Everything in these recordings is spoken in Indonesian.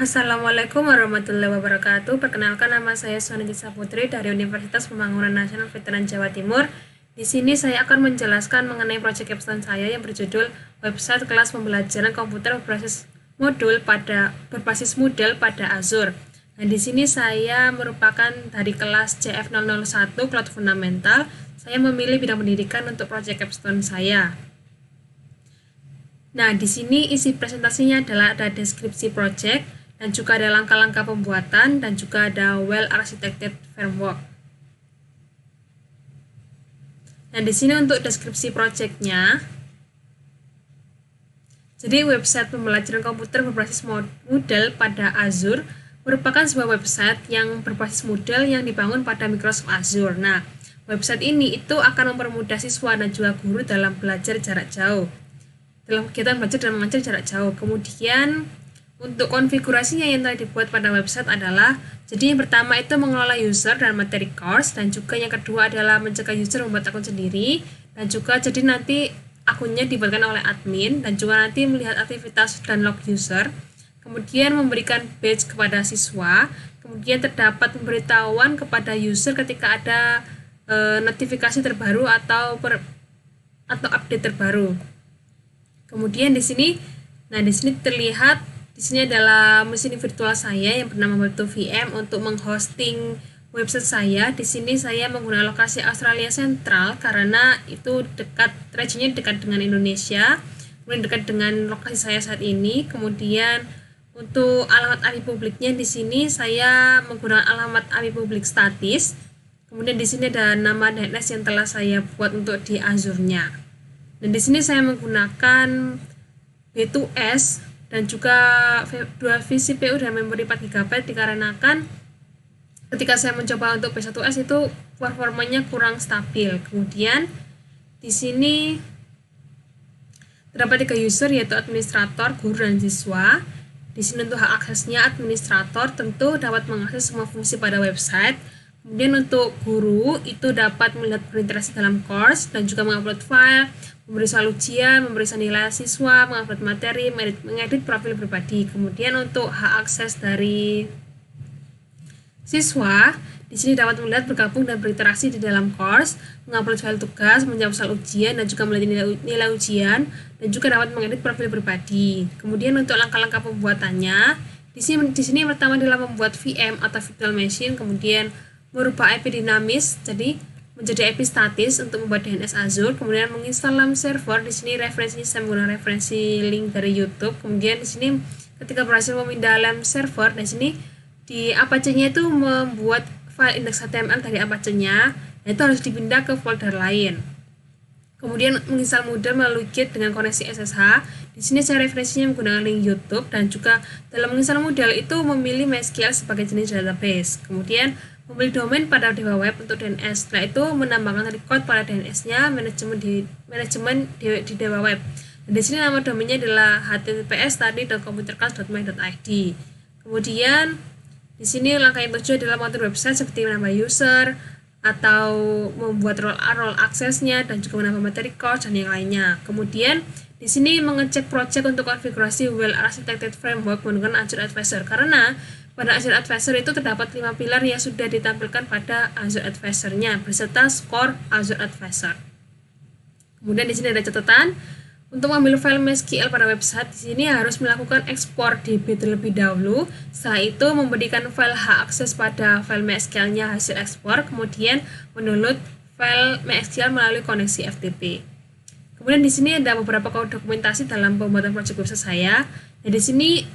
Assalamualaikum warahmatullahi wabarakatuh. Perkenalkan, nama saya Sonitisa Putri dari Universitas Pembangunan Nasional Veteran Jawa Timur. Di sini saya akan menjelaskan mengenai proyek capstone saya yang berjudul Website Kelas Pembelajaran Komputer berbasis model pada Azure. Nah, di sini saya merupakan dari kelas CF001 Cloud Fundamental. Saya memilih bidang pendidikan untuk proyek capstone saya. Nah, di sini isi presentasinya adalah ada deskripsi project dan juga ada langkah-langkah pembuatan dan juga ada well-architected framework. Nah, di sini untuk deskripsi projectnya, jadi website pembelajaran komputer berbasis model pada Azure merupakan sebuah website yang berbasis model yang dibangun pada Microsoft Azure. Nah, website ini itu akan mempermudah siswa dan juga guru dalam belajar jarak jauh. Dalam kegiatan belajar dan mengajar jarak jauh. Kemudian untuk konfigurasinya yang telah dibuat pada website adalah, jadi yang pertama itu mengelola user dan materi course, dan juga yang kedua adalah mencegah user membuat akun sendiri, dan juga jadi nanti akunnya dibuatkan oleh admin, dan juga nanti melihat aktivitas dan log user, kemudian memberikan badge kepada siswa, kemudian terdapat pemberitahuan kepada user ketika ada notifikasi terbaru atau update terbaru. Kemudian di sini terlihat di sini adalah mesin virtual saya yang bernama Web2VM untuk menghosting website saya. Di sini saya menggunakan lokasi Australia Central karena itu regionnya dekat dengan Indonesia, kemudian dekat dengan lokasi saya saat ini. Kemudian untuk alamat API publiknya di sini saya menggunakan alamat API publik statis. Kemudian di sini ada nama DNS yang telah saya buat untuk di Azure-nya. Dan di sini saya menggunakan B2S dan juga 2 vCPU dan memori 4 GB dikarenakan ketika saya mencoba untuk B1S itu performanya kurang stabil. Kemudian di sini terdapat 3 user yaitu administrator, guru, dan siswa. Di sini untuk hak aksesnya administrator tentu dapat mengakses semua fungsi pada website. Kemudian untuk guru itu dapat melihat berinteraksi dalam course dan juga mengupload file, memberi soal ujian, memberi nilai siswa, mengupload materi, mengedit profil pribadi. Kemudian untuk hak akses dari siswa, di sini dapat melihat bergabung dan berinteraksi di dalam course, mengupload file tugas, menjawab soal ujian, dan juga melihat nilai ujian, dan juga dapat mengedit profil pribadi. Kemudian untuk langkah-langkah pembuatannya, di sini pertama adalah membuat VM atau virtual machine, kemudian merubah IP dinamis menjadi IP statis untuk membuat DNS Azure, kemudian menginstal LAMP server. Di sini referensinya saya menggunakan referensi link dari YouTube. Kemudian di sini ketika berhasil memindah LAMP server, di sini di Apache-nya itu membuat file index.html dari Apache-nya, itu harus dipindah ke folder lain. Kemudian menginstal Moodle melalui Git dengan koneksi SSH. Di sini saya referensinya menggunakan link YouTube, dan juga dalam menginstal Moodle itu memilih MySQL sebagai jenis database. Kemudian memilih domain pada Dewa Web untuk DNS. Setelah itu menambahkan record pada DNS-nya, manajemen di Dewa Web. Dan di sini nama domainnya adalah https://computerclass.my.id. Kemudian di sini langkah yang tujuh adalah mengatur website seperti menambah user atau membuat role access-nya dan juga menambah materi course dan yang lainnya. Kemudian di sini mengecek project untuk konfigurasi well-architected framework menggunakan Azure Advisor, karena pada Azure Advisor itu terdapat 5 pilar yang sudah ditampilkan pada Azure Advisor-nya beserta skor Azure Advisor. Kemudian di sini ada catatan untuk mengambil file MySQL pada website. Di sini harus melakukan ekspor DB terlebih dahulu. Setelah itu memberikan file hak akses pada file MySQL-nya hasil ekspor, kemudian mendownload file MySQL melalui koneksi FTP. Kemudian di sini ada beberapa dokumentasi dalam pembuatan project website saya. Nah, di sini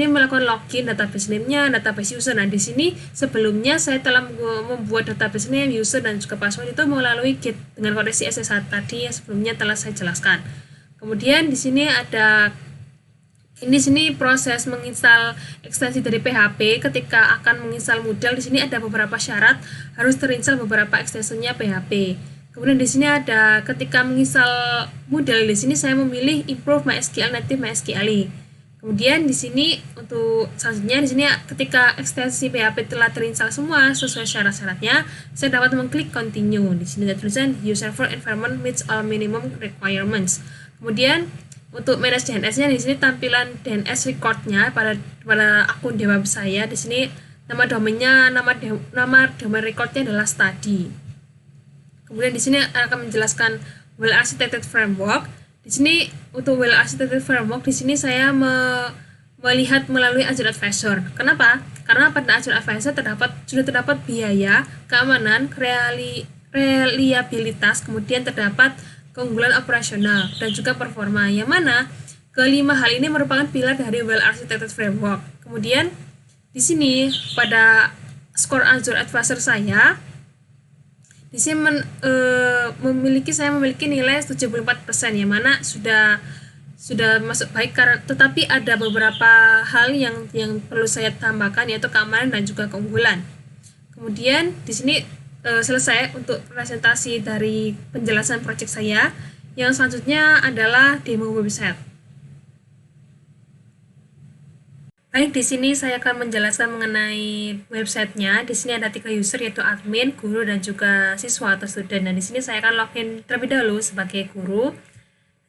melakukan login database name-nya, database user. Nah, di sini sebelumnya saya telah membuat database name, user, dan juga password itu melalui Git dengan koneksi SSH tadi yang sebelumnya telah saya jelaskan. Kemudian di sini proses menginstal ekstensi dari PHP. Ketika akan menginstal Moodle, di sini ada beberapa syarat, harus terinstall beberapa ekstensinya PHP. Kemudian di sini ada ketika menginstal Moodle, di sini saya memilih improve MySQL native MySQL. Kemudian di sini untuk selanjutnya di sini ketika ekstensi PHP telah terinstall semua sesuai syarat-syaratnya, saya dapat mengklik continue. Di sini ada tulisan your server environment meets all minimum requirements. Kemudian untuk manage DNS-nya di sini tampilan DNS record-nya pada akun di web saya. Di sini nama domainnya nama domain record-nya adalah study. Kemudian di sini akan menjelaskan well architected framework. Di sini untuk well architected framework di sini saya melihat melalui Azure Advisor. Kenapa? Karena pada Azure Advisor sudah terdapat biaya, keamanan, reliabilitas, kemudian terdapat keunggulan operasional dan juga performa, yang mana kelima hal ini merupakan pilar dari well architected framework. Kemudian di sini pada skor Azure Advisor saya di sini saya memiliki nilai 74%, yang mana sudah masuk baik, karena tetapi ada beberapa hal yang perlu saya tambahkan, yaitu keamanan dan juga keunggulan. Kemudian di sini selesai untuk presentasi dari penjelasan proyek saya. Yang selanjutnya adalah demo website. Baik, di sini saya akan menjelaskan mengenai websitenya. Di sini ada 3 user, yaitu admin, guru, dan juga siswa atau student. Dan di sini saya akan login terlebih dahulu sebagai guru.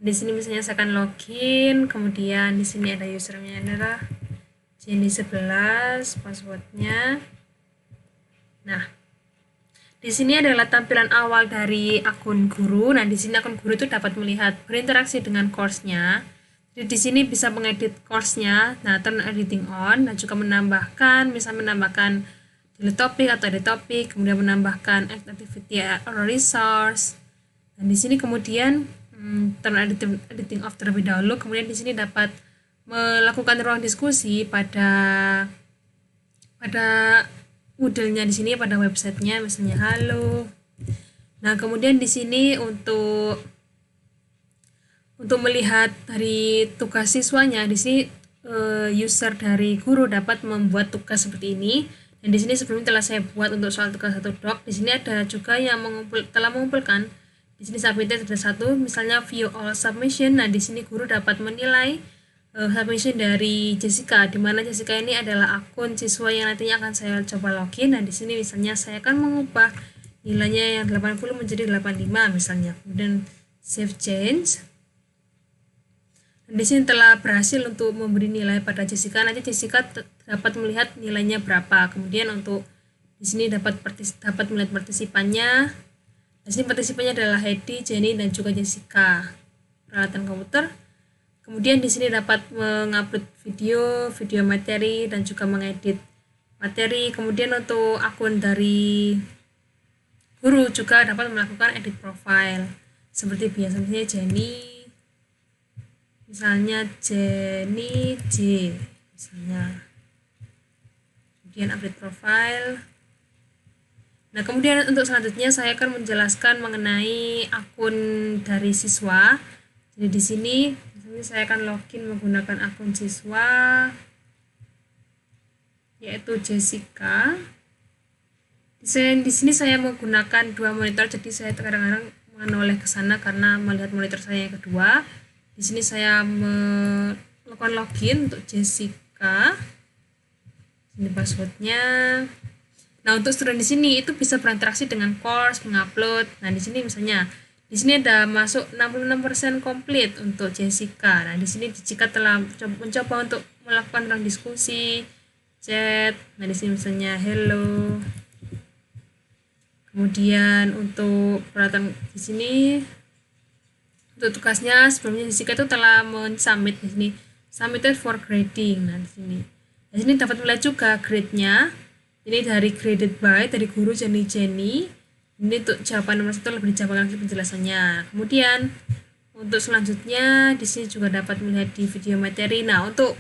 Di sini misalnya saya akan login, kemudian di sini ada usernya adalah Jenny11, passwordnya. Nah, di sini adalah tampilan awal dari akun guru. Nah, di sini akun guru itu dapat melihat berinteraksi dengan course-nya. Jadi di sini bisa mengedit course-nya. Nah, turn editing on, dan juga menambahkan delete topic atau edit topic, kemudian menambahkan activity or resource. Dan di sini kemudian turn editing off terlebih dahulu. Kemudian di sini dapat melakukan ruang diskusi pada Moodle-nya di sini, pada websitenya, misalnya halo. Nah, kemudian di sini untuk melihat dari tugas siswanya, di sini user dari guru dapat membuat tugas seperti ini. Dan di sini sebelumnya telah saya buat untuk soal tugas 1 doc. Di sini ada juga yang telah mengumpulkan. Di sini submitted ada 1, misalnya view all submission. Nah, di sini guru dapat menilai submission dari Jessica, di mana Jessica ini adalah akun siswa yang nantinya akan saya coba login. Nah, di sini misalnya saya akan mengubah nilainya yang 80 menjadi 85 misalnya. Kemudian save change. Dan di sini telah berhasil untuk memberi nilai pada Jessica. Nanti Jessica dapat melihat nilainya berapa. Kemudian untuk di sini dapat melihat partisipannya. Di sini partisipannya adalah Heidi, Jenny, dan juga Jessica. Peralatan komputer. Kemudian di sini dapat mengupload video materi, dan juga mengedit materi. Kemudian untuk akun dari guru juga dapat melakukan edit profile seperti biasanya Jenny, misalnya Jenny J misalnya. Kemudian update profile. Nah, kemudian untuk selanjutnya saya akan menjelaskan mengenai akun dari siswa. Jadi di sini saya akan login menggunakan akun siswa, yaitu Jessica. Di sini saya menggunakan 2 monitor, jadi saya kadang-kadang menoleh ke sana karena melihat monitor saya yang kedua. Di sini saya melakukan login untuk Jessica. Ini passwordnya. Nah, untuk student di sini itu bisa berinteraksi dengan course, mengupload. Nah, di sini misalnya di sini ada masuk 66% komplit untuk Jessica. Nah, di sini Jessica telah mencoba untuk melakukan ruang diskusi, chat. Nah, di sini misalnya hello. Kemudian untuk peralatan di sini untuk tugasnya sebelumnya Jessica itu telah men-submit di sini submitted for grading. Nah, di sini dapat melihat juga grade-nya. Ini dari graded by dari guru Jenny. Ini untuk jawaban nomor 1 lebih dijabarkan lagi penjelasannya. Kemudian untuk selanjutnya di sini juga dapat melihat di video materi. Nah, untuk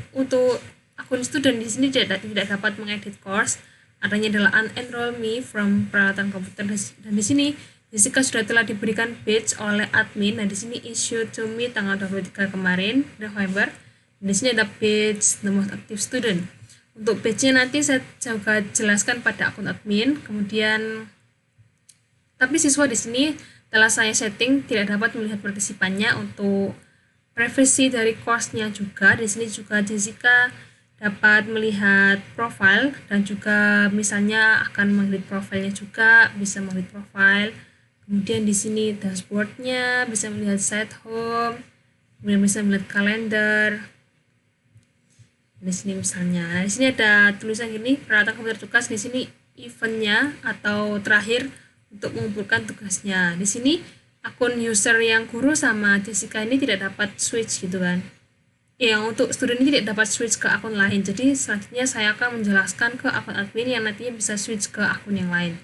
akun student di sini tidak dapat mengedit course. Adanya adalah unenroll me from peralatan komputer, dan di sini Jessica sudah telah diberikan badge oleh admin. Nah, di sini issue to me tanggal 23 kemarin November. Di sini ada badge the most active student. Untuk badge-nya nanti saya juga jelaskan pada akun admin. Kemudian tapi siswa di sini telah saya setting tidak dapat melihat partisipannya. Untuk privasi dari course-nya juga di sini juga Jessica dapat melihat profile, dan juga misalnya akan mengedit profilnya juga bisa mengedit profile. Kemudian di sini dashboard-nya bisa melihat site home, kemudian bisa melihat kalender. Di sini misalnya, di sini ada tulisan gini, peralatan komputer tugas. Di sini eventnya atau terakhir untuk mengumpulkan tugasnya. Di sini akun user yang guru sama Jessica ini tidak dapat switch gitu kan. Yang untuk student ini tidak dapat switch ke akun lain. Jadi selanjutnya saya akan menjelaskan ke akun admin yang nantinya bisa switch ke akun yang lain.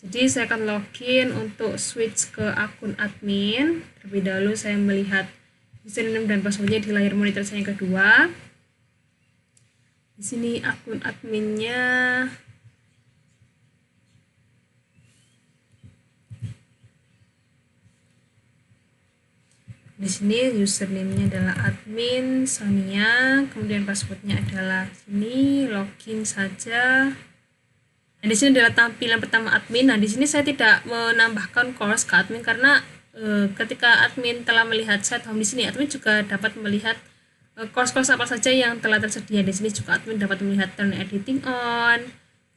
Jadi saya akan login untuk switch ke akun admin. Terlebih dahulu saya melihat username dan passwordnya di layar monitor saya yang kedua. Di sini akun adminnya. Di sini username-nya adalah admin Sonia, kemudian passwordnya adalah sini, login saja. Nah, di sini adalah tampilan pertama admin. Nah, di sini saya tidak menambahkan course ke admin karena ketika admin telah melihat set home di sini, admin juga dapat melihat course-course apa saja yang telah tersedia. Di sini juga admin dapat melihat turn editing on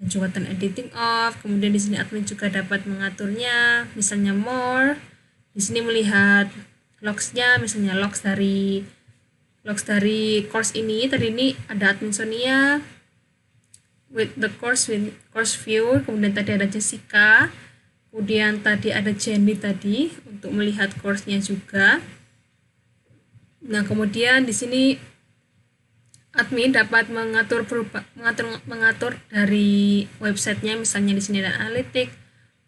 dan juga turn editing off. Kemudian di sini admin juga dapat mengaturnya, misalnya more. Di sini melihat logs-nya, misalnya logs dari course ini. Tadi ini ada admin Sonia with the course view, kemudian tadi ada Jessica, kemudian tadi ada Jenny tadi untuk melihat course-nya juga. Nah, kemudian di sini admin dapat mengatur dari websitenya, misalnya di sini ada analytics,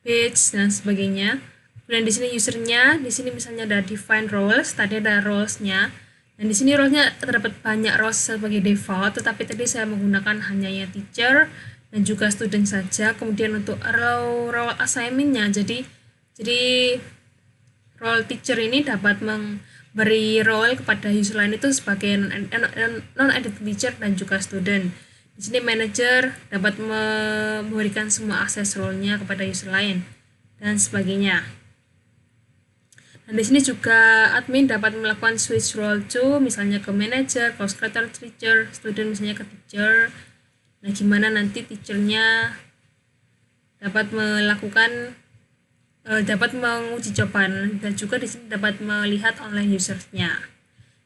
page dan sebagainya. Kemudian di sini usernya, di sini misalnya ada define roles, tadi ada roles-nya. Dan di sini role-nya terdapat banyak roles sebagai default, tetapi tadi saya menggunakan hanya yang teacher dan juga student saja. Kemudian untuk role assignment-nya, jadi role teacher ini dapat beri role kepada user lain itu sebagai non-edited teacher dan juga student. Di sini manager dapat memberikan semua akses role-nya kepada user lain dan sebagainya. Dan di sini juga admin dapat melakukan switch role to, misalnya ke manager, course creator, teacher, student misalnya ke teacher. Nah, gimana nanti teachernya dapat melakukan dapat menguji jawaban dan juga di sini dapat melihat online usersnya.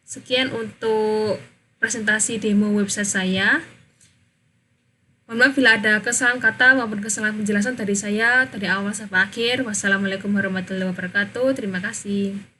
Sekian untuk presentasi demo website saya. Mohon maaf bila ada kesalahan kata maupun kesalahan penjelasan dari saya dari awal sampai akhir. Wassalamualaikum warahmatullahi wabarakatuh. Terima kasih.